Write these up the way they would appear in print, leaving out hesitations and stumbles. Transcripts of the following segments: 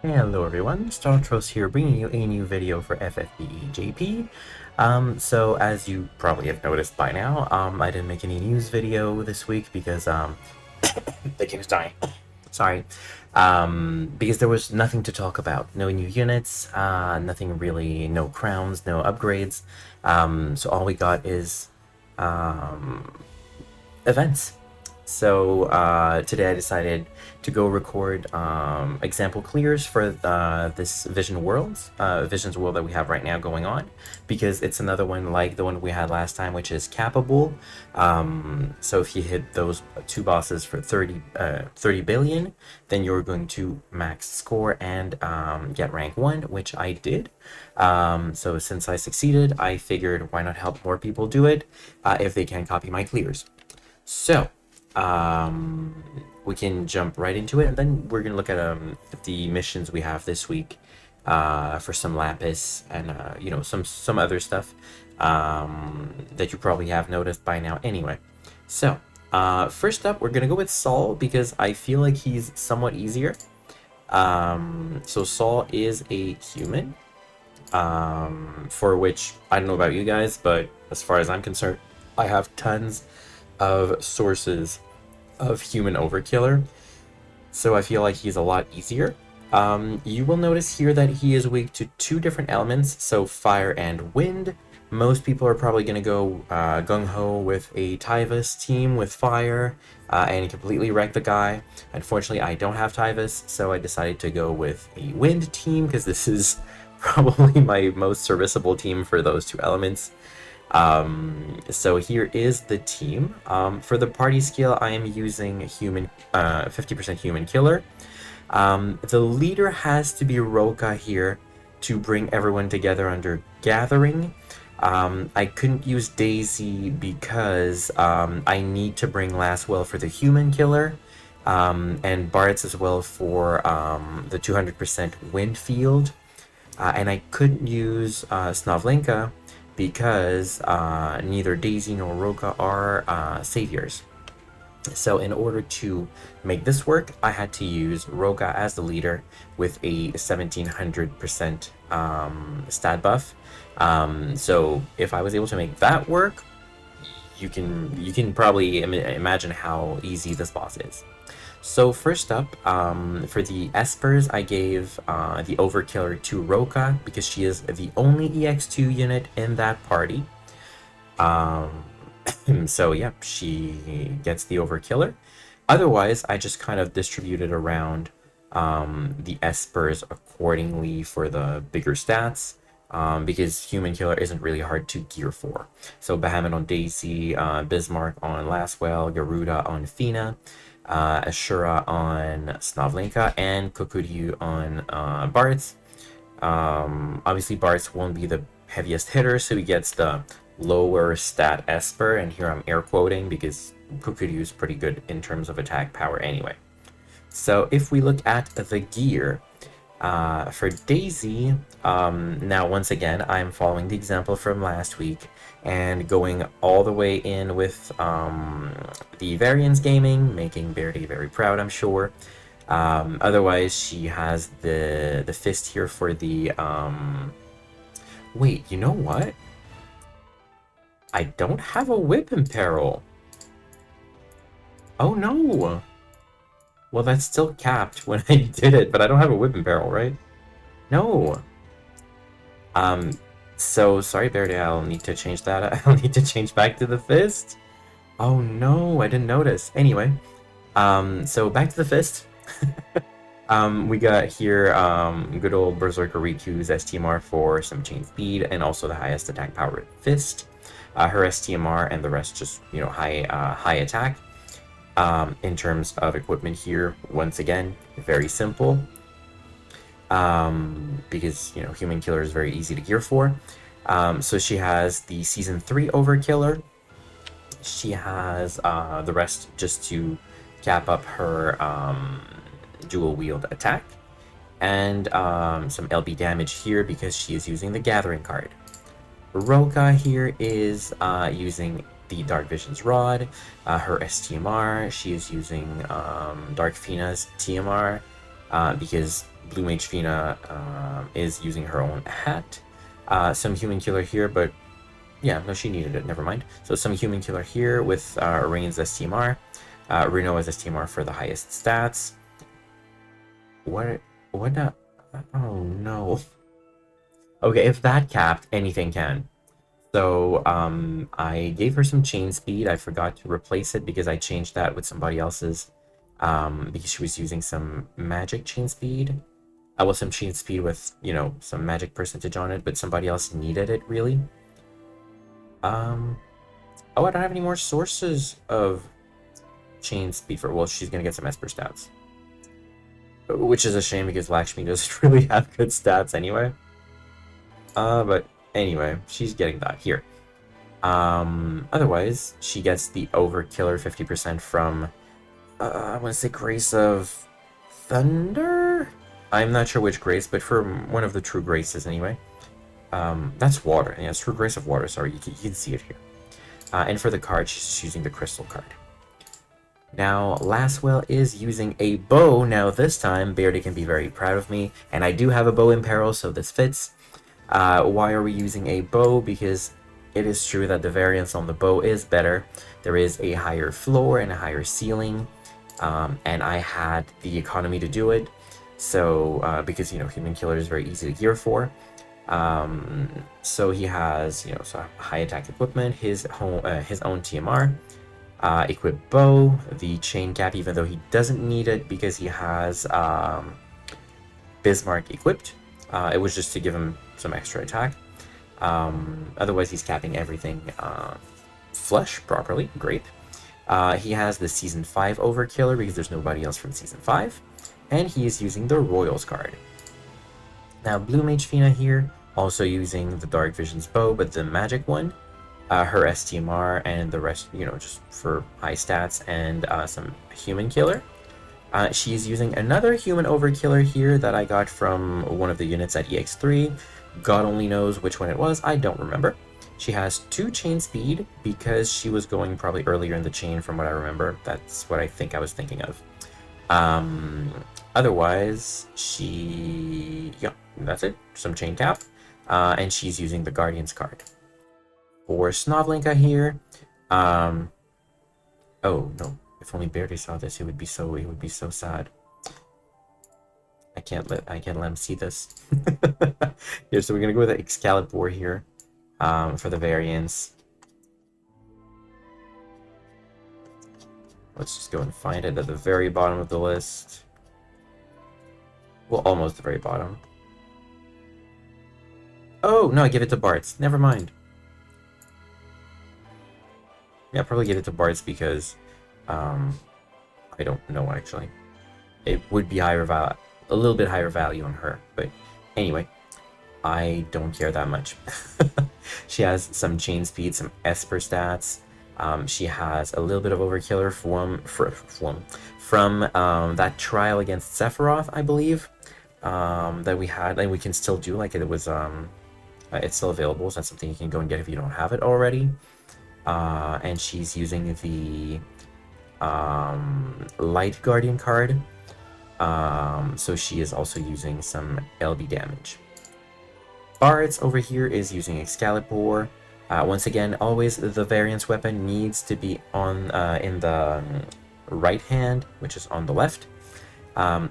Hello everyone, Startros here bringing you a new video for FFBE JP. So as you probably have noticed by now, I didn't make any news video this week because the game's dying. Sorry. Because there was nothing to talk about. No new units, nothing really, no crowns, no upgrades. So all we got is events. So today I decided to go record example clears for this Vision's world that we have right now going on, because it's another one like the one we had last time, which is capable. So if you hit those two bosses for 30 billion, then you're going to max score and get rank 1, which I did. So since I succeeded, I figured why not help more people do it if they can copy my clears. So we can jump right into it, and then we're gonna look at the missions we have this week for some lapis and you know, some other stuff that you probably have noticed by now anyway. So first up, we're gonna go with Saul because I feel like he's somewhat easier. So Saul is a human, for which I don't know about you guys, but as far as I'm concerned, I have tons of sources of human overkiller, so I feel like he's a lot easier. You will notice here that he is weak to 2 different elements, so fire and wind. Most people are probably going to go gung-ho with a Tyvus team with fire and completely wreck the guy. Unfortunately, I don't have Tyvus, so I decided to go with a wind team because this is probably my most serviceable team for those 2 elements. So here is the team. For the party skill, I am using 50% human killer. The leader has to be Roka here to bring everyone together under gathering. I couldn't use Daisy because I need to bring Laswell for the human killer, and Bartz as well for the 200% wind field. And I couldn't use Snovlinka because neither Daisy nor Roka are saviors. So in order to make this work, I had to use Roka as the leader with a 1700% stat buff. So if I was able to make that work, you can probably imagine how easy this boss is. So first up, for the Espers, I gave the Overkiller to Roka because she is the only EX2 unit in that party. So yeah, she gets the Overkiller. Otherwise, I just kind of distributed around the Espers accordingly for the bigger stats. Because Human Killer isn't really hard to gear for. So Bahamut on Daisy, Bismarck on Laswell, Garuda on Fina, Ashura on Snovlinka, and Kokuryu on Bartz. Obviously, Bartz won't be the heaviest hitter, so he gets the lower stat Esper, and here I'm air quoting because Kokuryu is pretty good in terms of attack power anyway. So if we look at the gear, for Daisy, now once again, I'm following the example from last week and going all the way in with the Variance Gaming, making Verdi very proud, I'm sure. Otherwise, she has the fist here for the... Wait, you know what? I don't have a whip in peril. Oh no! Well, that's still capped when I did it, but I don't have a whip and barrel, right? No. So sorry, Verdi, I'll need to change that. I'll need to change back to the fist. Oh no, I didn't notice. Anyway, so back to the fist. We got here good old Berserker Riku's STMR for some chain speed and also the highest attack power fist. Her STMR and the rest just, you know, high attack. In terms of equipment here, once again, very simple. Because, you know, Human Killer is very easy to gear for. So she has the Season 3 Overkiller. She has the rest just to cap up her dual wield attack. And some LB damage here because she is using the Gathering card. Roka here is using the Dark Vision's Rod, her STMR. She is using Dark Fina's TMR because Blue Mage Fina is using her own hat. Some human killer here, but yeah, no, she needed it. Never mind. So some human killer here with Rain's STMR. Reno as STMR for the highest stats. What? What? Oh no. Okay, if that capped, anything can. So I gave her some chain speed. I forgot to replace it because I changed that with somebody else's. Because she was using some magic chain speed. I was some chain speed with, you know, some magic percentage on it, but somebody else needed it really. Oh, I don't have any more sources of chain speed for. Well, she's gonna get some Esper stats, which is a shame because Lakshmi doesn't really have good stats anyway. But anyway, she's getting that here. Otherwise, she gets the Overkiller 50% from, I want to say Grace of Thunder? I'm not sure which grace, but for one of the true graces anyway. That's water. Yeah, it's True Grace of Water, sorry, you can see it here. And for the card, she's just using the Crystal card. Now, Laswell is using a bow. Now, this time, Beardy can be very proud of me, and I do have a bow in peril, so this fits. Why are we using a bow? Because it is true that the variance on the bow is better. There is a higher floor and a higher ceiling, and I had the economy to do it. So, because, you know, Human Killer is very easy to gear for. So he has, you know, so high attack equipment, his own TMR, equipped bow, the chain cap, even though he doesn't need it because he has Bismarck equipped. It was just to give him some extra attack. Otherwise, he's capping everything flush properly. Great. He has the Season 5 Overkiller because there's nobody else from Season 5. And he is using the Royals card. Now, Blue Mage Fina here, also using the Dark Vision's bow, but the magic one. Her STMR and the rest, you know, just for high stats and some human killer. She is using another human overkiller here that I got from one of the units at EX3. God only knows which one it was, I don't remember. She has 2 chain speed because she was going probably earlier in the chain from what I remember. That's what I think I was thinking of. Otherwise, yeah, that's it. Some chain cap. And she's using the Guardian's card. For Snovlinka here, oh no, if only Beardy saw this, it would be so sad. I can't let him see this. Here, so we're gonna go with Excalibur here, for the variance. Let's just go and find it at the very bottom of the list. Well, almost the very bottom. Oh, no, I give it to Bart's. Never mind. Yeah, I'll probably give it to Bart's because, I don't know, actually. It would be higher value, a little bit higher value on her, but anyway, I don't care that much. She has some chain speed, some Esper stats. She has a little bit of Overkiller from that trial against Sephiroth, I believe, that we had, and we can still do, like it was, it's still available, so that's something you can go and get if you don't have it already. And she's using the Light Guardian card, so she is also using some LB damage. Bards over here is using Excalibur. Once again, always the variance weapon needs to be on in the right hand, which is on the left.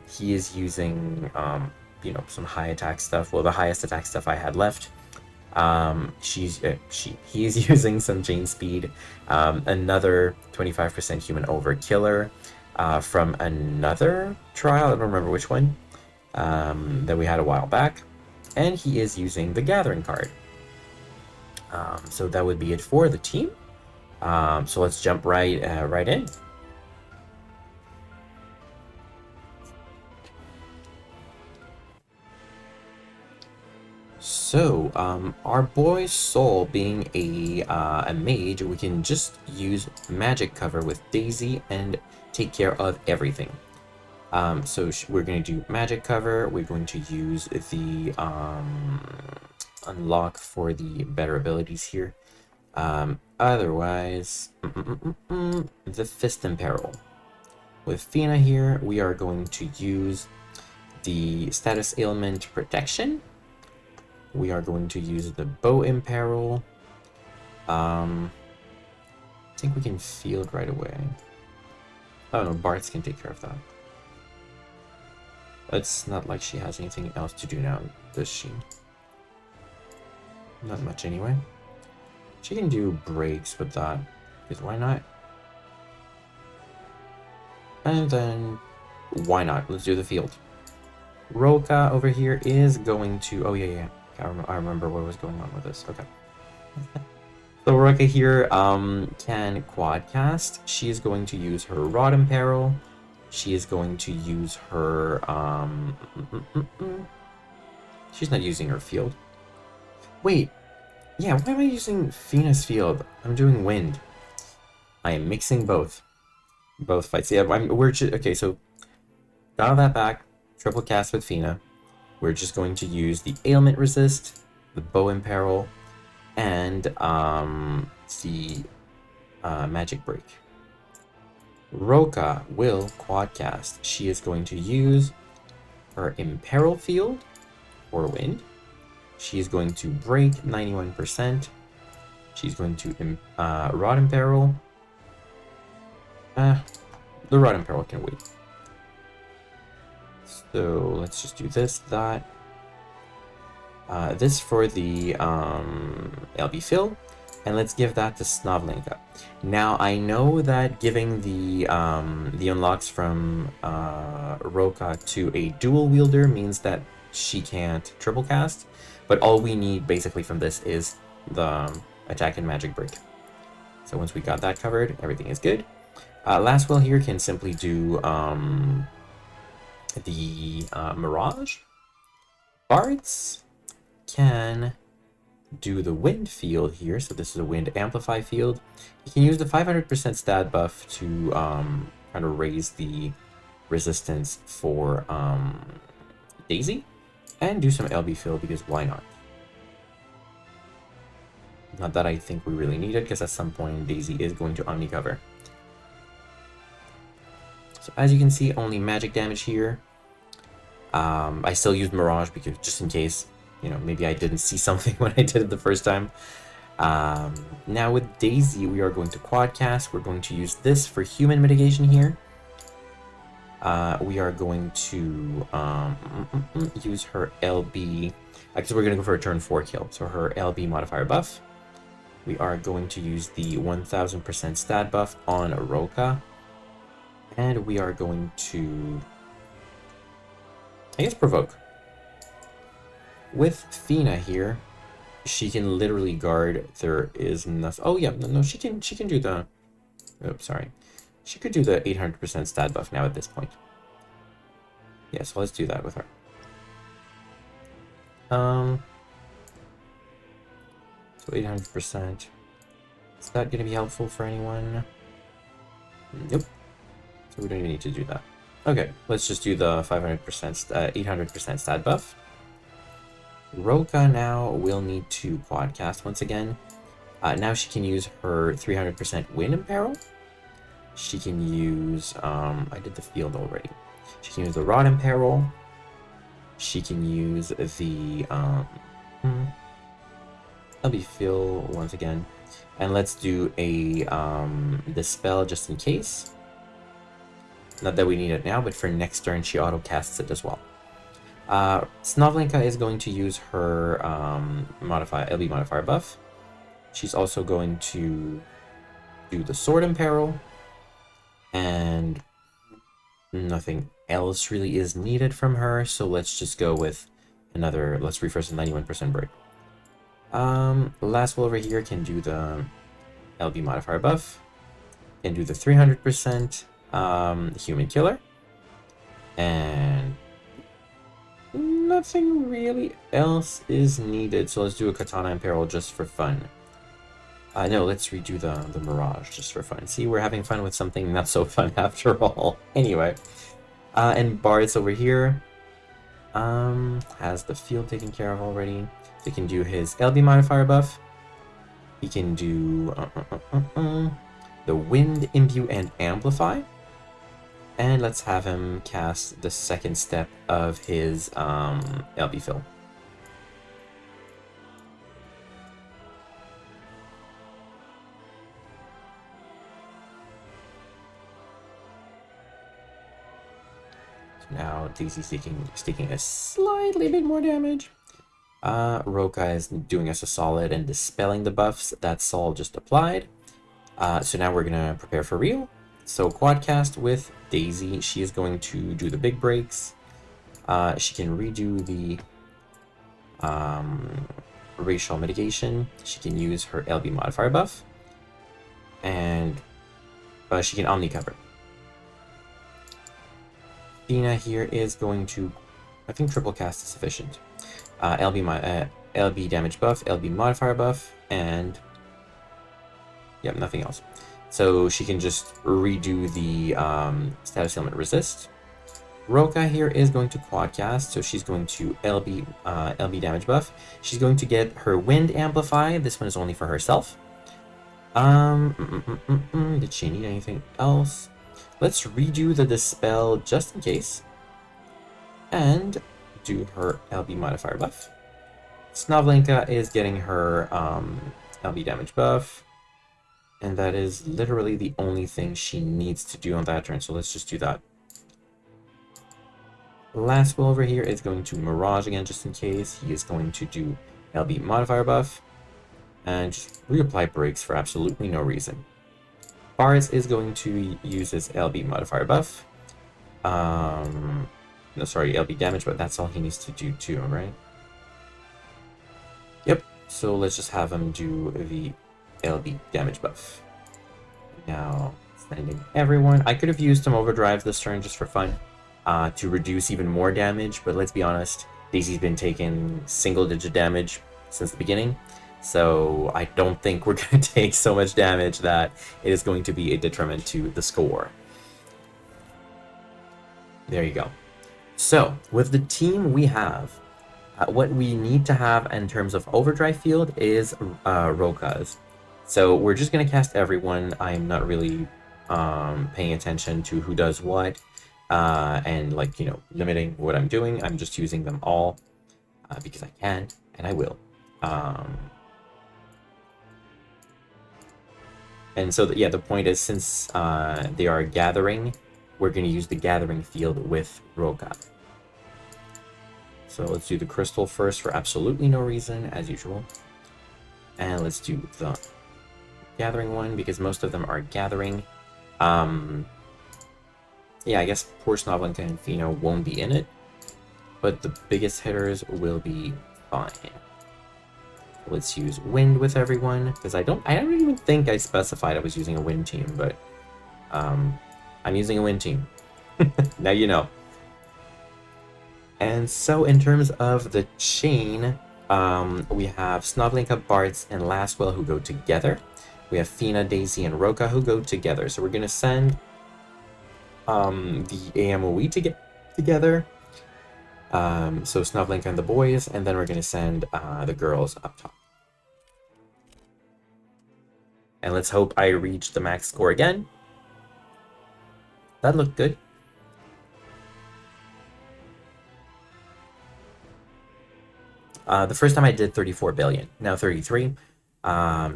He is using you know, some high attack stuff. Well, the highest attack stuff I had left. He is using some chain speed, another 25% human overkiller from another trial, I don't remember which one, that we had a while back, and he is using the Gathering card. So that would be it for the team. So let's jump right in. So, our boy Soul being a mage, we can just use magic cover with Daisy and take care of everything. So we're going to do magic cover. We're going to use the unlock for the better abilities here. Otherwise, the Fist in Peril. With Fina here, we are going to use the status ailment protection. We are going to use the bow imperil. I think we can field right away. Oh no, Bart's can take care of that. It's not like she has anything else to do now, does she? Not much anyway. She can do breaks with that, because why not? And then, why not? Let's do the field. Roka over here is going to... Oh, yeah. I remember what was going on with this. Okay. So Roka here can quad cast. She is going to use her Rod Imperil. She is going to use her... She's not using her field. Wait. Yeah, why am I using Fina's field? I'm doing wind. I am mixing both. Both fights. Yeah, we're just... Okay, so... Dial that back. Triple cast with Fina. We're just going to use the Ailment Resist, the Bow Imperil, and the Magic Break. Roka will quad cast. She is going to use her Imperil Field or Wind. She is going to break 91%. She's going to Rod Imperil. The Rod Imperil can wait. So let's just do this, that. This for the LB fill, and let's give that to Snovlinka. Now I know that giving the unlocks from Roka to a dual wielder means that she can't triple cast, but all we need basically from this is the attack and magic break. So once we got that covered, everything is good. Last will here can simply do the Mirage. Bards can do the wind field here, so this is a wind amplify field. You can use the 500% stat buff to kind of raise the resistance for Daisy, and do some LB field because why not? Not that I think we really need it, because at some point Daisy is going to Omni cover. So as you can see, only magic damage here. I still use Mirage because just in case, you know, maybe I didn't see something when I did it the first time. Now with Daisy, we are going to quad cast. We're going to use this for human mitigation here. We are going to use her LB, because we're going to go for a turn 4 kill. So her LB modifier buff. We are going to use the 1000% stat buff on Roka. And we are going to, I guess, provoke. With Fina here, she can literally guard. There is nothing. Oh yeah, no, she can do the. Oops, sorry. She could do the 800% stat buff now at this point. Yeah, so let's do that with her. So 800%. Is that going to be helpful for anyone? Nope. So we don't even need to do that. Okay, let's just do the 500%, 800% stat buff. Roka now will need to quad cast once again. Now she can use her 300% wind imperil. She can use, I did the field already. She can use the rod imperil. She can use the, fill once again. And let's do a, dispel just in case. Not that we need it now, but for next turn she auto casts it as well. Snovlinka is going to use her LB modifier buff. She's also going to do the sword imperil, and nothing else really is needed from her. So let's just go with another. Let's refresh the 91% break. Last will over here can do the LB modifier buff, can do the 300% human killer, and nothing really else is needed. So let's do a katana imperil just for fun. No, let's redo the mirage just for fun. See, we're having fun with something not so fun after all. Anyway, and Bards over here has the field taken care of already. He can do his LB modifier buff. He can do the wind, imbue, and amplify. And let's have him cast the second step of his LB fill. Now Daisy's taking a slightly bit more damage. Roka is doing us a solid and dispelling the buffs that Saul just applied. So now we're gonna prepare for real. So quadcast with Daisy. She is going to do the big breaks. She can redo the racial mitigation. She can use her LB modifier buff. And she can Omni cover. Athena here is going to, I think triple cast is sufficient. LB damage buff, LB modifier buff, and yep, nothing else. So she can just redo the status ailment resist. Roka here is going to quadcast, so she's going to LB damage buff. She's going to get her wind amplify. This one is only for herself. Did she need anything else? Let's redo the dispel just in case. And do her LB modifier buff. Snovlinka is getting her LB damage buff. And that is literally the only thing she needs to do on that turn, so let's just do that. Last will over here is going to Mirage again just in case. He is going to do LB modifier buff. And just reapply breaks for absolutely no reason. Boris is going to use his LB modifier buff. No, sorry, LB damage, but that's all he needs to do too, right? Yep, so let's just have him do the LB damage buff. Now, sending everyone. I could have used some overdrives this turn just for fun to reduce even more damage, but let's be honest, Daisy's been taking single-digit damage since the beginning. So I don't think we're going to take so much damage that it is going to be a detriment to the score. There you go. So with the team we have, what we need to have in terms of overdrive field is Roka's. So we're just going to cast everyone. I'm not really paying attention to who does what and like, you know, limiting what I'm doing. I'm just using them all because I can and I will. And so, yeah, the point is, since they are gathering, we're going to use the gathering field with Roka. So let's do the crystal first for absolutely no reason, as usual. And let's do the gathering one, because most of them are gathering. Yeah, I guess poor Snovlinka and Fino won't be in it, but the biggest hitters will be fine. Let's use wind with everyone, because I don't even think I specified I was using a wind team, but I'm using a wind team. Now you know. And so in terms of the chain, we have Snovlinka, Bartz, and Lastwell who go together. We have Fina, Daisy, and Roka who go together. So we're going to send the AMOE to get together. So Snovlinka and the boys, and then we're going to send the girls up top. And let's hope I reach the max score again. That looked good. The first time I did 34 billion, now 33.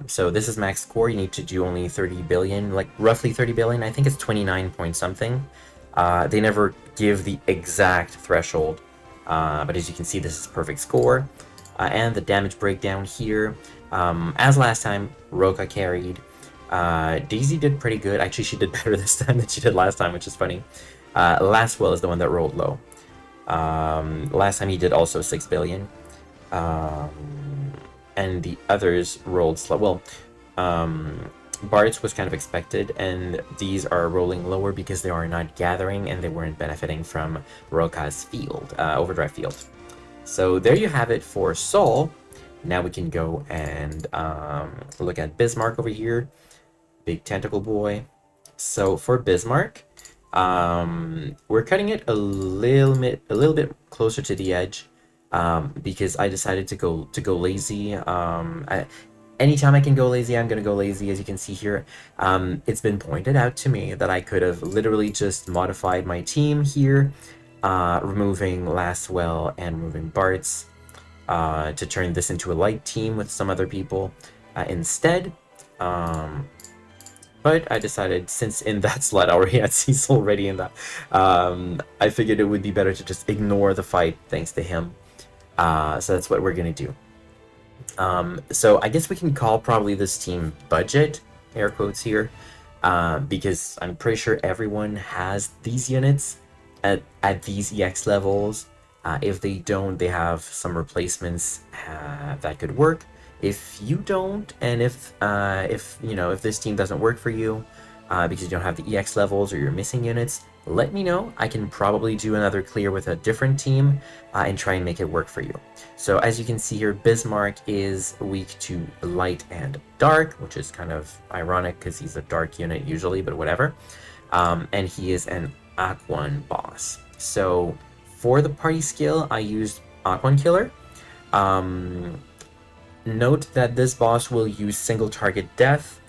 So this is max score. You need to do only 30 billion, like roughly 30 billion. I think it's 29 point something. They never give the exact threshold, but as you can see, this is perfect score. And the damage breakdown here. As last time, Roka carried. Daisy did pretty good. Actually, she did better this time than she did last time, which is funny. Lastwell is the one that rolled low. Last time he did also 6 billion. And the others rolled slow. Well, Bart's was kind of expected, and these are rolling lower because they are not gathering and they weren't benefiting from Roka's field, overdrive field. So there you have it for Saul. Now we can go and look at Bismarck over here. Big tentacle boy. So for Bismarck, we're cutting it a little bit closer to the edge because I decided to go lazy. anytime I can go lazy, I'm gonna go lazy. As you can see here, it's been pointed out to me that I could have literally just modified my team here, removing Lastwell and removing Bartz, to turn this into a light team with some other people instead. But I decided, since in that slot I already had Cecil already in that, I figured it would be better to just ignore the fight thanks to him. So that's what we're gonna do. So I guess we can call probably this team budget, air quotes here, because I'm pretty sure everyone has these units at these EX levels. If they don't, they have some replacements that could work. If you don't, and if you know, if this team doesn't work for you because you don't have the EX levels or you're missing units, let me know. I can probably do another clear with a different team and try and make it work for you. So as you can see here, Bismarck is weak to light and dark, which is kind of ironic because he's a dark unit usually, but whatever. And he is an Aquan boss. So for the party skill, I used Aquan Killer. Note that this boss will use single target death.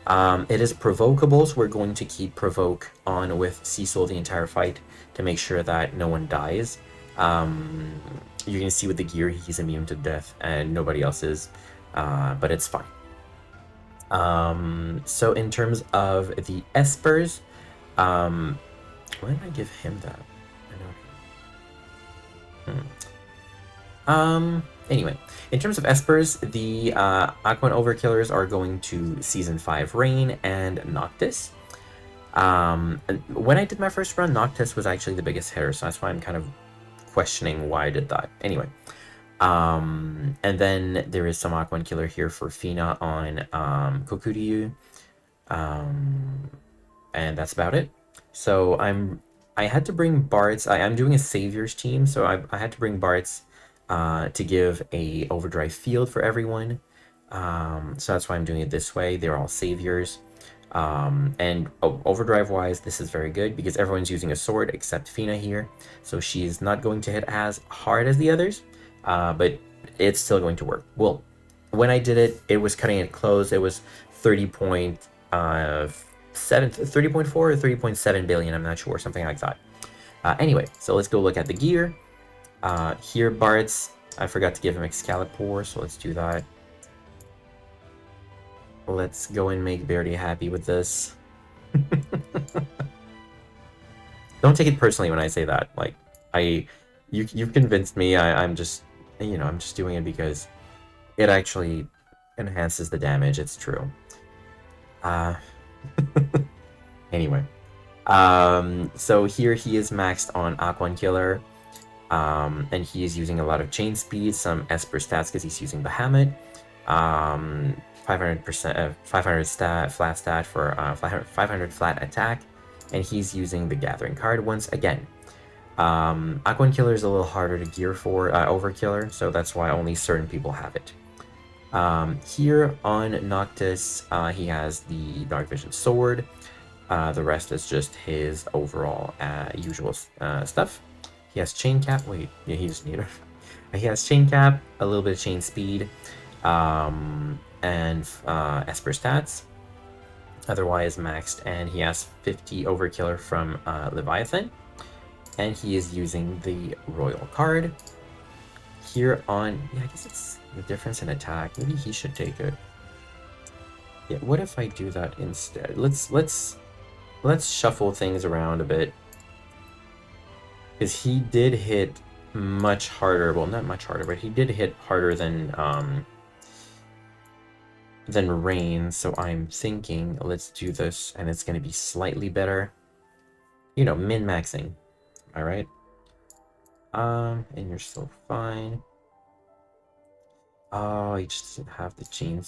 It is provocable, so we're going to keep provoke on with Cecil the entire fight to make sure that no one dies. You can see with the gear he's immune to death and nobody else is, but it's fine. So in terms of the Espers, why did I give him that? I know. Anyway, in terms of Espers, the Aquan Overkillers are going to Season 5 Rain and Noctis. When I did my first run, Noctis was actually the biggest hitter, so that's why I'm kind of questioning why I did that. Anyway, and then there is some Aquan Killer here for Fina on Kokuryu, and that's about it. So I had to bring Bartz. I'm doing a Saviors team, so I had to bring Bartz to give a overdrive field for everyone. So that's why I'm doing it this way. They're all Saviors. And overdrive wise, this is very good because everyone's using a sword except Fina here. So she's not going to hit as hard as the others, but it's still going to work. Well, when I did it, it was cutting it close. It was 30.4 or 30.7 billion. I'm not sure, something like that. Anyway, so let's go look at the gear. Here, Bartz, I forgot to give him Excalibur, so let's do that. Let's go and make Beardy happy with this. Don't take it personally when I say that. Like, you've convinced me. I'm just, you know, I'm just doing it because it actually enhances the damage. It's true. Anyway, so here he is maxed on Aquan Killer. And he is using a lot of chain speed, some Esper stats because he's using Bahamut. 500%, 500 stat, flat stat for 500 flat attack, and he's using the Gathering card once again. Aquan Killer is a little harder to gear for Overkiller, so that's why only certain people have it. Here on Noctis, he has the Dark Vision Sword. The rest is just his overall usual stuff. He has Chain Cap. Wait, yeah, he just needed. He has Chain Cap, a little bit of Chain Speed, and Esper stats. Otherwise maxed, and he has 50 Overkiller from Leviathan, and he is using the Royal card. Here on, yeah, I guess it's the difference in attack. Maybe he should take it. Yeah, what if I do that instead? Let's shuffle things around a bit. Because he did hit much harder, well, not much harder, but he did hit harder than Rain, so I'm thinking let's do this, and it's going to be slightly better. You know, min-maxing. Alright? And you're still fine. Oh, he just doesn't have the chain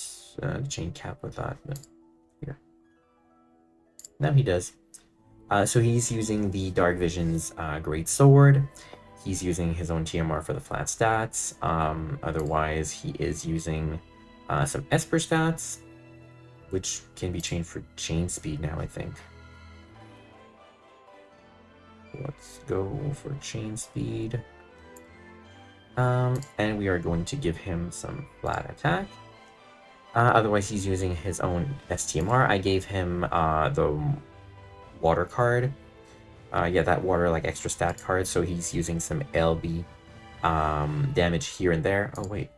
cap with that, but here. Now he does. So he's using the Dark Vision's Great Sword. He's using his own TMR for the flat stats. Otherwise, he is using some Esper stats, which can be changed for chain speed now, I think. Let's go for chain speed. And we are going to give him some flat attack. Otherwise, he's using his own STMR. I gave him the water card. Yeah, that water like extra stat card. So he's using some LB damage here and there. Oh wait,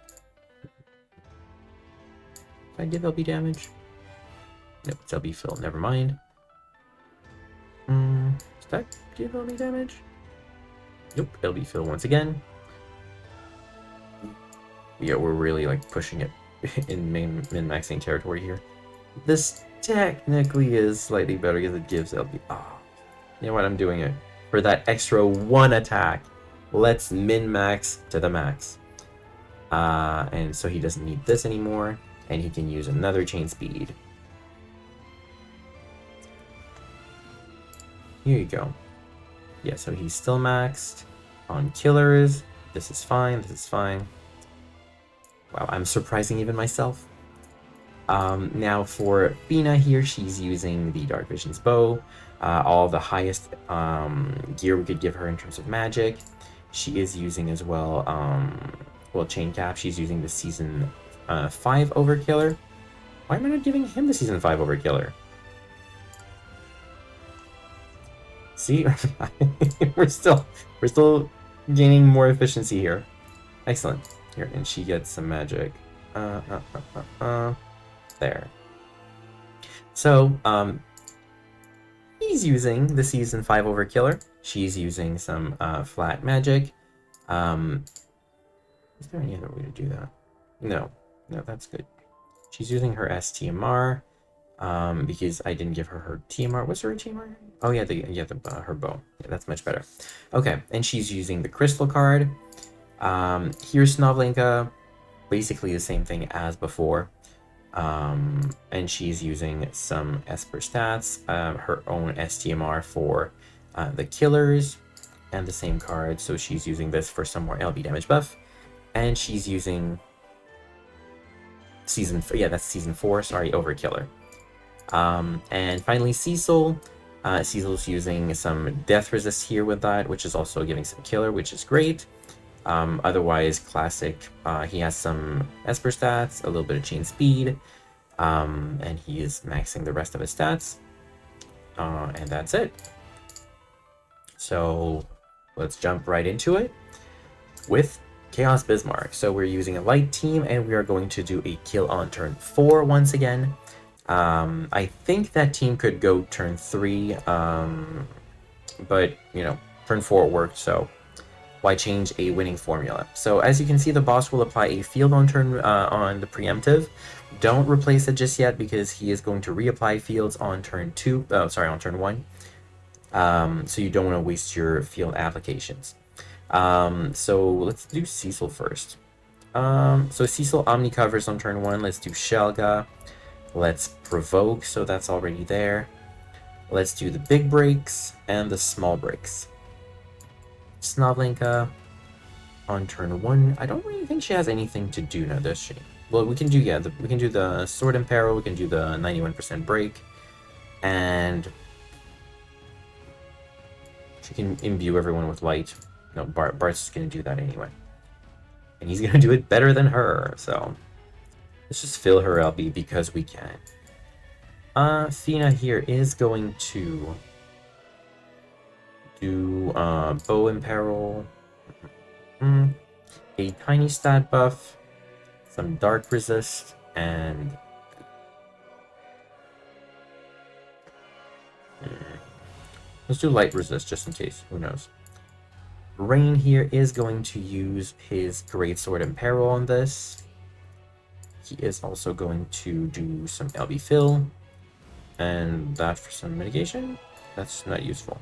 did I give LB damage? Nope, it's LB fill. Never mind. Does that give LB damage? Nope, LB fill once again. Yeah, we're really like pushing it in min-maxing territory here. This technically is slightly better because it gives LB. Oh, you know what? I'm doing it for that extra 1 attack. Let's min-max to the max. And so he doesn't need this anymore, and he can use another chain speed. Here you go. Yeah, so he's still maxed on killers. This is fine. This is fine. Wow, I'm surprising even myself. Now for Fina here, she's using the Dark Vision's bow. All the highest gear we could give her in terms of magic. She is using as well, well, Chain Cap. She's using the Season 5 Overkiller. Why am I not giving him the Season 5 Overkiller? See, we're still gaining more efficiency here. Excellent. Here, and she gets some magic. There. So, he's using the Season 5 Overkiller. She's using some flat magic. Is there any other way to do that? No, that's good. She's using her STMR. Because I didn't give her TMR. What's her TMR? Oh yeah, her bow. Yeah, that's much better. Okay, and she's using the crystal card. Here's Snovlinka, basically the same thing as before. And she's using some Esper stats, her own STMR for the killers, and the same card. So she's using this for some more LB damage buff, and she's using Season 4. Sorry, Overkiller. And finally, Cecil. Cecil's using some death resist here with that, which is also giving some killer, which is great. Otherwise, classic. He has some Esper stats, a little bit of chain speed, and he is maxing the rest of his stats. And that's it. So let's jump right into it with Chaos Bismarck. So we're using a light team, and we are going to do a kill on turn 4 once again. I think that team could go turn 3, but, you know, turn 4 worked, so why change a winning formula? So as you can see, the boss will apply a field on turn on the preemptive. Don't replace it just yet because he is going to reapply fields on turn 2. Oh, sorry, on turn 1. So you don't want to waste your field applications. So let's do Cecil first. So Cecil Omni covers on turn 1. Let's do Shelga. Let's provoke, so that's already there. Let's do the big breaks and the small breaks. Snovlinka on turn 1. I don't really think she has anything to do now, does she? Well, we can do, yeah, we can do the Sword and Peril, we can do the 91% break, and she can imbue everyone with light. No, Bart's going to do that anyway. And he's going to do it better than her, so let's just fill her LB because we can. Fina here is going to do Bow and Peril, a tiny stat buff, some dark resist, and let's do light resist just in case, who knows. Rain here is going to use his Great Sword and Peril on this. He is also going to do some LB fill, and that for some mitigation. That's not useful.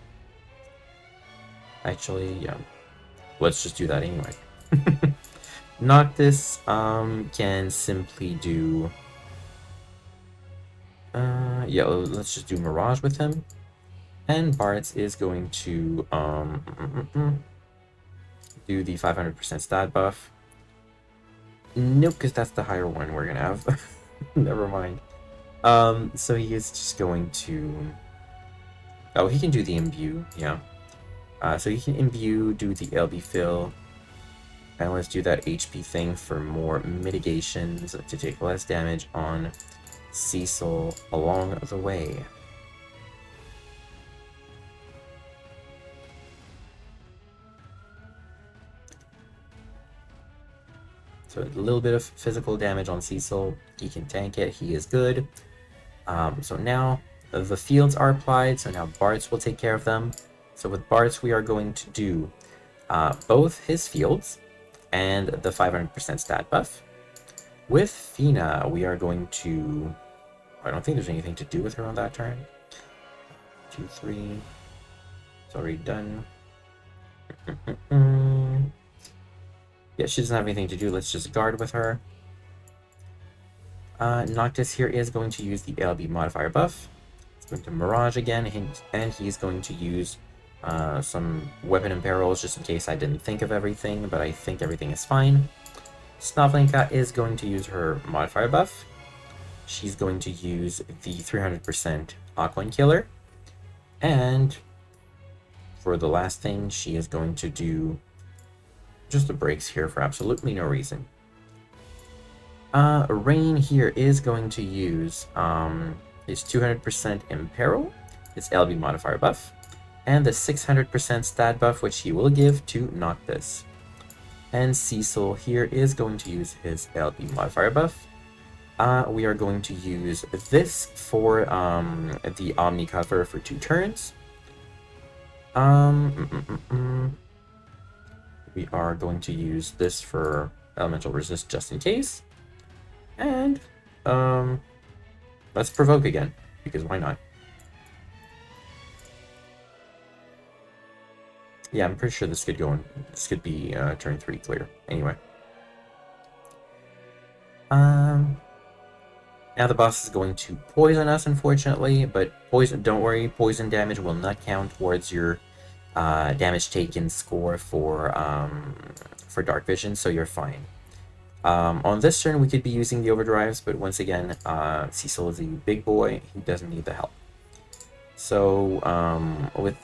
Actually, yeah. Let's just do that anyway. Noctis can simply do... yeah, let's just do Mirage with him. And Bartz is going to do the 500% stat buff. Nope, because that's the higher one we're gonna have. Never mind. So he is just going to... Oh, he can do the imbue, yeah. So he can imbue, do the LB fill, And let's do that HP thing for more mitigations to take less damage on Cecil along the way. So a little bit of physical damage on Cecil. He can tank it. He is good. So now the fields are applied. So now Bart's will take care of them. So with Bart's, we are going to do both his fields and the 500% stat buff. With Fina, we are going to... I don't think there's anything to do with her on that turn. 2, 3. It's already done. Yeah, she doesn't have anything to do. Let's just guard with her. Noctis here is going to use the LB modifier buff. It's going to Mirage again, and he's going to use some weapon and barrels just in case I didn't think of everything, but I think everything is fine. Snovlinka is going to use her modifier buff. She's going to use the 300% Aquan Killer. And for the last thing, she is going to do just the breaks here for absolutely no reason. Rain here is going to use his 200% Imperil, his LB modifier buff, and the 600% stat buff, which he will give to Noctis. And Cecil here is going to use his LB modifier buff. We are going to use this for the Omni cover for 2 turns. We are going to use this for elemental resist just in case. And let's provoke again, because why not? Yeah, I'm pretty sure this could go on. This could be turn 3 clear. Anyway. Now the boss is going to poison us, unfortunately, but don't worry, poison damage will not count towards your damage taken score for Dark Vision, so you're fine. On this turn, we could be using the overdrives, but once again, Cecil is a big boy. He doesn't need the help. So with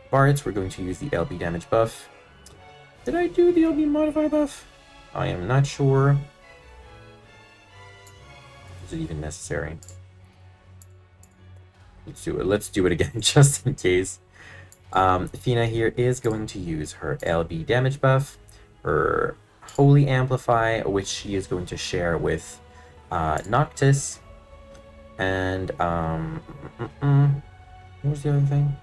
Bards, we're going to use the LB damage buff. Did I do the LB modifier buff? I am not sure. Is it even necessary? Let's do it. Let's do it again, just in case. Fina here is going to use her LB damage buff, her Holy Amplify, which she is going to share with Noctis. And what was the other thing?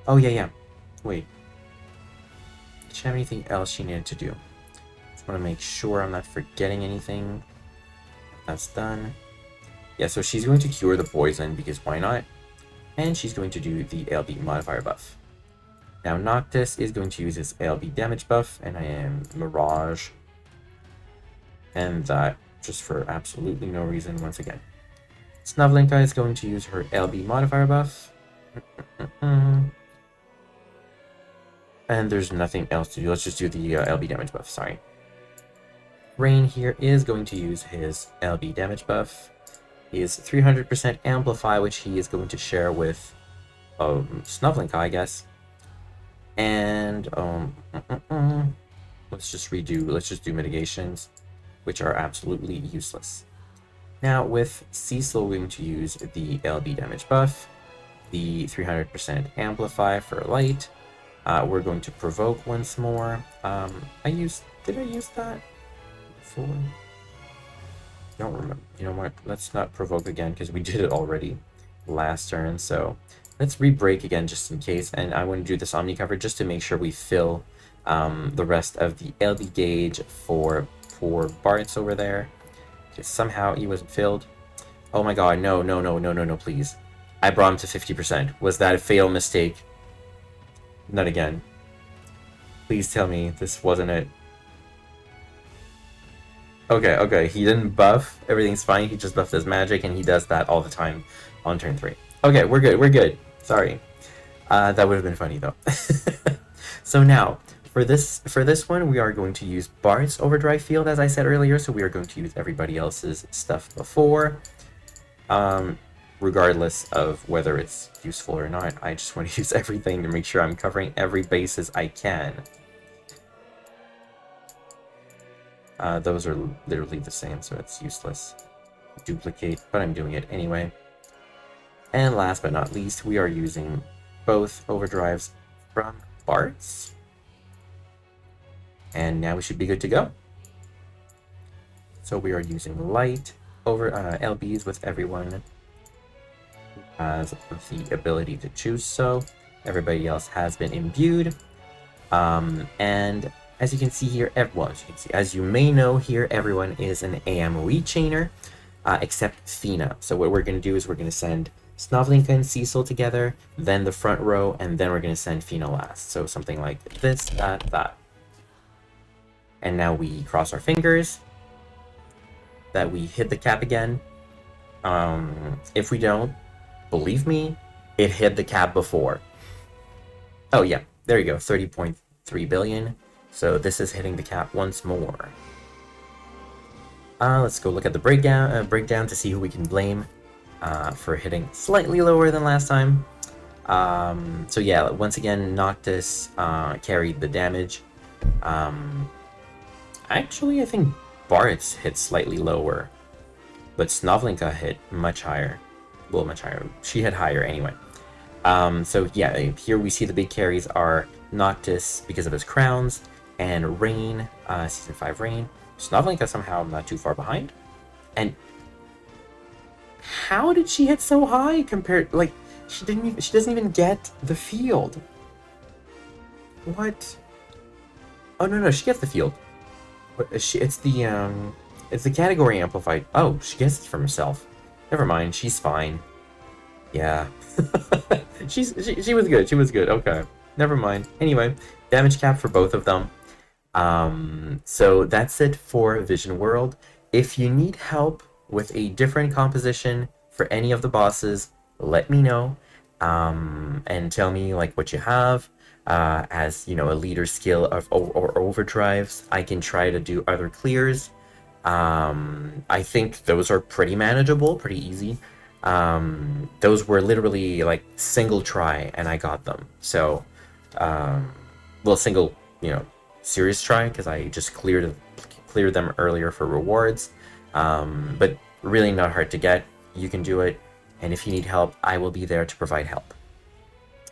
Oh yeah. Wait. Did she have anything else she needed to do? Just want to make sure I'm not forgetting anything. That's done. Yeah, so she's going to cure the poison, because why not? And she's going to do the LB modifier buff. Now Noctis is going to use his LB damage buff, and I am Mirage. And that just for absolutely no reason once again. Snovlinka is going to use her LB modifier buff. And there's nothing else to do. Let's just do the LB damage buff, sorry. Rain here is going to use his LB damage buff. His 300% Amplify, which he is going to share with Snovlinka, I guess. And let's just do mitigations, which are absolutely useless. Now with Cecil, we're going to use the LB damage buff, the 300% Amplify for light. We're going to provoke once more. Did I use that before? Don't remember. You know what? Let's not provoke again, because we did it already last turn. So let's re-break again just in case. And I want to do this Omni cover just to make sure we fill the rest of the LB gauge for poor Bart's over there. Because somehow he wasn't filled. Oh my god, no, please. I brought him to 50%. Was that a fatal mistake? Not again. Please tell me this wasn't it. Okay, he didn't buff. Everything's fine. He just buffed his magic, and he does that all the time on turn 3. Okay, we're good. Sorry. That would have been funny, though. So now, for this one, we are going to use Bart's Overdrive Field, as I said earlier, so we are going to use everybody else's stuff before. Regardless of whether it's useful or not, I just want to use everything to make sure I'm covering every basis I can. Those are literally the same, so it's useless. Duplicate, but I'm doing it anyway. And last but not least, we are using both overdrives from Bart's. And now we should be good to go. So we are using light over LBs with everyone who has the ability to choose so. Everybody else has been imbued. And as you can see here, as you may know here, everyone is an AMOE chainer, except Fina. So what we're going to do is we're going to send Snovlinka and Cecil together, then the front row, and then we're going to send Fina last. So something like this, that. And now we cross our fingers that we hit the cap again. If we don't, believe me, it hit the cap before. Oh yeah, there you go, 30.3 billion. So this is hitting the cap once more. Let's go look at the breakdown to see who we can blame for hitting slightly lower than last time. So yeah, once again, Noctis carried the damage. Actually, I think Bart's hit slightly lower, but Snovlinka hit much higher. Well, much higher. She hit higher anyway. So yeah, here we see the big carries are Noctis because of his crowns, and Rain, Season 5 Rain. Snovlinka somehow not too far behind. And how did she hit so high compared, like, she doesn't even get the field. What? Oh no, she gets the field. It's the category amplified. Oh, she gets it from herself. Never mind, she's fine. Yeah. she was good. She was good. Okay. Never mind. Anyway, damage cap for both of them. So that's it for Vision World. If you need help with a different composition for any of the bosses, let me know. And tell me like what you have. As you know, a leader skill of or overdrives, I can try to do other clears. I think those are pretty manageable, pretty easy. Those were literally like single try and I got them. So, well, single, serious try, because I just cleared them earlier for rewards. But really not hard to get. You can do it, and if you need help, I will be there to provide help.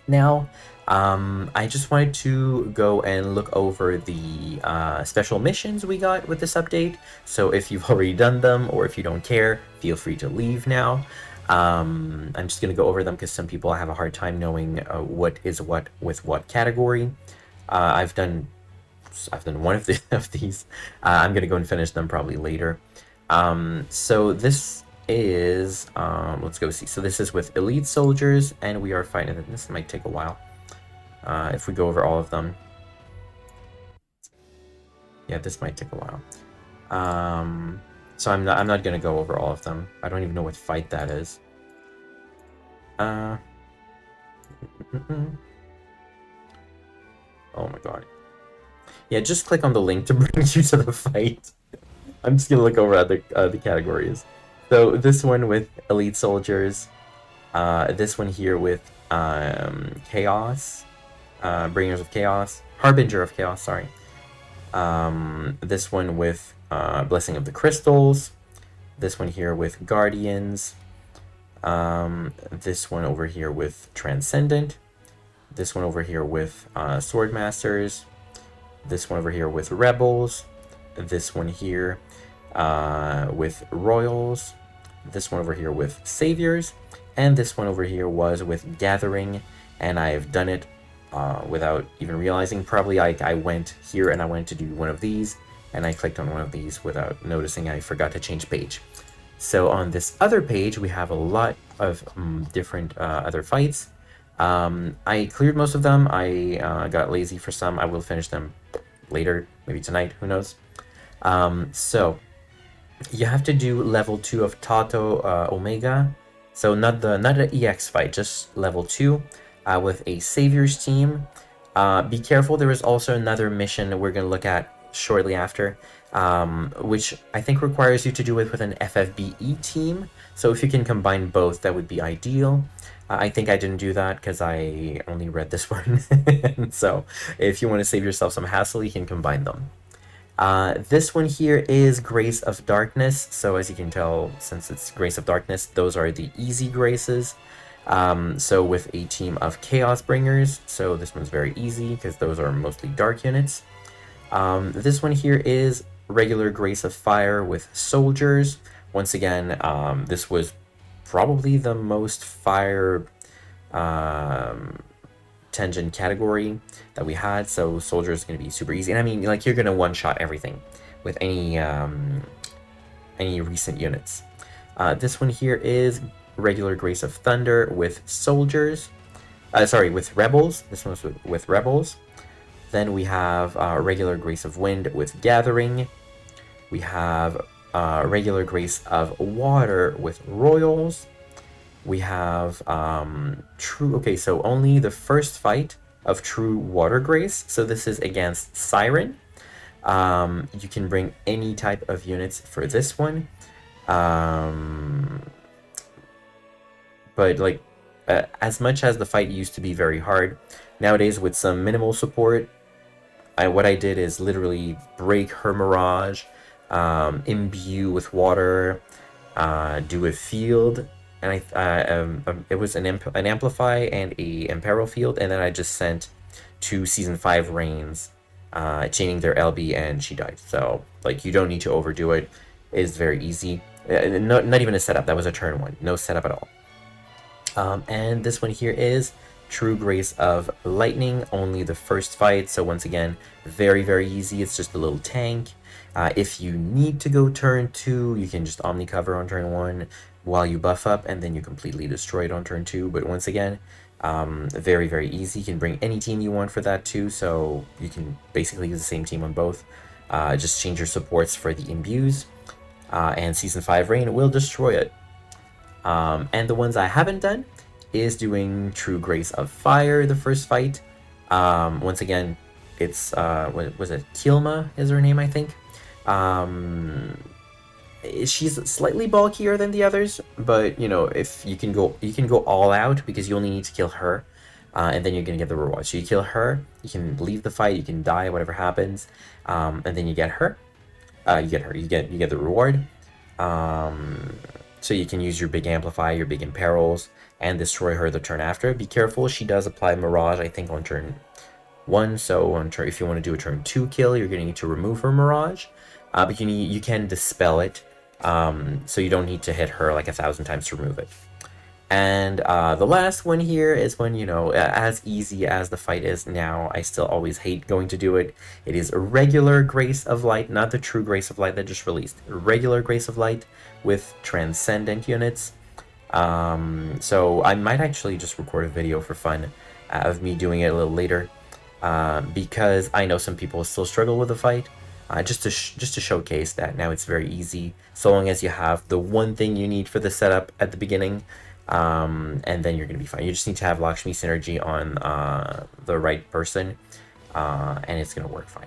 Now, I just wanted to go and look over the special missions we got with this update. So if you've already done them, or if you don't care, feel free to leave now. I'm just going to go over them because some people have a hard time knowing what is what with what category. I've done one of these. I'm going to go and finish them probably later. So this is, let's go see. So this is with elite soldiers, and we are fighting. This might take a while. If we go over all of them. Yeah, this might take a while. So I'm not gonna go over all of them. I don't even know what fight that is. Oh my god. Yeah, just click on the link to bring you to the fight. I'm just gonna look over at the categories. So this one with elite soldiers. This one here with chaos. Bringers of Chaos, Harbinger of Chaos, sorry. This one with Blessing of the Crystals. This one here with Guardians. This one over here with Transcendent. This one over here with Swordmasters. This one over here with Rebels. This one here with Royals. This one over here with Saviors. And this one over here was with Gathering, and I've done it without even realizing. Probably I went here and I wanted to do one of these, and I clicked on one of these without noticing I forgot to change page. So on this other page, we have a lot of different other fights. I cleared most of them. I got lazy for some. I will finish them later, maybe tonight, who knows. So you have to do level 2 of Tato Omega. So not an EX fight, just level 2. With a Saviors team. Be careful, there is also another mission we're going to look at shortly after, which I think requires you to do it with an FFBE team. So if you can combine both, that would be ideal. I think I didn't do that because I only read this one. So if you want to save yourself some hassle, you can combine them. This one here is Grace of Darkness. So as you can tell, since it's Grace of Darkness, those are the easy graces. So with a team of Chaos Bringers, so this one's very easy because those are mostly dark units. This one here is regular Grace of Fire with Soldiers. Once again, this was probably the most fire tangent category that we had, so Soldier is going to be super easy. And I mean, like, you're going to one-shot everything with any recent units. This one here is regular Grace of Thunder with Soldiers. With Rebels. This one's with Rebels. Then we have regular Grace of Wind with Gathering. We have regular Grace of Water with Royals. We have so only the first fight of True Water Grace. So this is against Siren. You can bring any type of units for this one. But like, as much as the fight used to be very hard, nowadays with some minimal support, what I did is literally break her Mirage, imbue with water, do a field, and it was an Amplify and a Imperil field, and then I just sent 2 Season 5 Rains, chaining their LB, and she died. So, like, you don't need to overdo it. It is very easy. Not even a setup. That was a turn 1. No setup at all. And this one here is True Grace of Lightning, only the first fight. So once again, very, very easy. It's just a little tank. If you need to go turn 2, you can just Omni Cover on turn 1 while you buff up, and then you completely destroy it on turn 2. But once again, very, very easy. You can bring any team you want for that too, so you can basically use the same team on both. Just change your supports for the imbues, and Season 5 Rain will destroy it. And the ones I haven't done is doing True Grace of Fire, the first fight. Once again, it's, what was it? Kilma is her name, I think. She's slightly bulkier than the others, but, you know, if you can go all out because you only need to kill her, and then you're gonna get the reward. So you kill her, you can leave the fight, you can die, whatever happens, and then you get her. You get the reward. So you can use your big Amplify, your big Imperils, and destroy her the turn after. Be careful, she does apply Mirage, I think, on turn 1. So if you want to do a turn 2 kill, you're going to need to remove her Mirage. But you can dispel it, so you don't need to hit her like 1,000 times to remove it. And the last one here is when, you know, as easy as the fight is now, I still always hate going to do it. It is a regular Grace of Light, not the True Grace of Light that just released. Regular Grace of Light with Transcendent units. So I might actually just record a video for fun of me doing it a little later, because I know some people still struggle with the fight. Just to showcase that now it's very easy, so long as you have the one thing you need for the setup at the beginning. And then you're going to be fine. You just need to have Lakshmi Synergy on the right person, and it's going to work fine.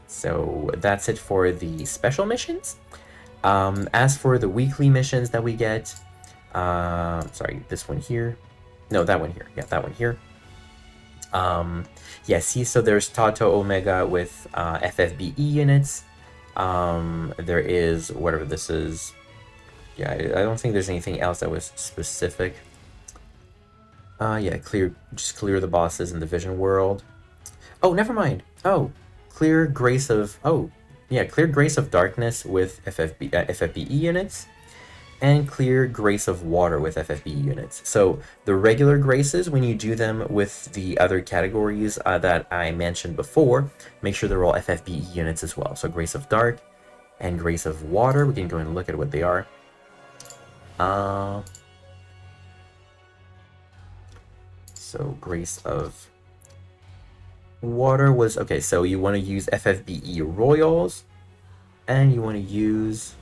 So that's it for the special missions. As for the weekly missions that we get, sorry, this one here. No, that one here. Yeah, that one here. Yeah, see, so there's Tato Omega with FFBE units. There is, whatever this is. Yeah, I don't think there's anything else that was specific. Yeah, just clear the bosses in the Vision World. Oh, never mind. Oh, clear Grace of Darkness with FFBE units, and clear Grace of Water with FFBE units. So the regular Graces, when you do them with the other categories that I mentioned before, make sure they're all FFBE units as well. So Grace of Dark and Grace of Water, we can go and look at what they are. So Grace of Water was, okay, so you want to use FFBE Royals, and you want to use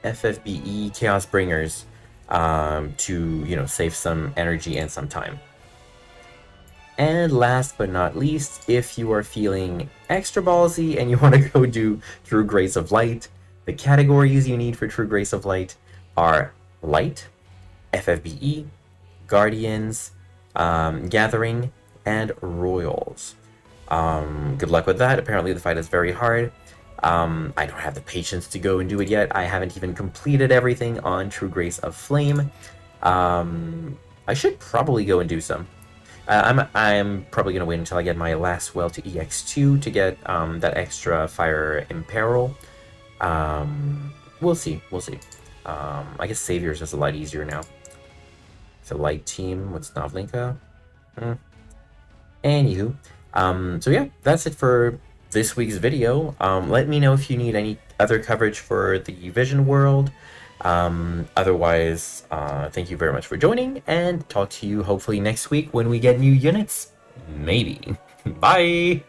FFBE Chaos Bringers to, you know, save some energy and some time. And last but not least, if you are feeling extra ballsy and you want to go do True Grace of Light, the categories you need for True Grace of Light are Light, FFBE, Guardians, Gathering, and Royals. Good luck with that. Apparently the fight is very hard. I don't have the patience to go and do it yet. I haven't even completed everything on True Grace of Flame. I should probably go and do some. I'm probably gonna wait until I get my last well to EX2 to get that extra Fire Imperil. We'll see. We'll see. I guess Savior's is a lot easier now. It's a light team with Snovlinka. Anywho, so yeah, that's it for this week's video. Let me know if you need any other coverage for the Vision world. Otherwise, thank you very much for joining, and talk to you hopefully next week when we get new units. Maybe. Bye!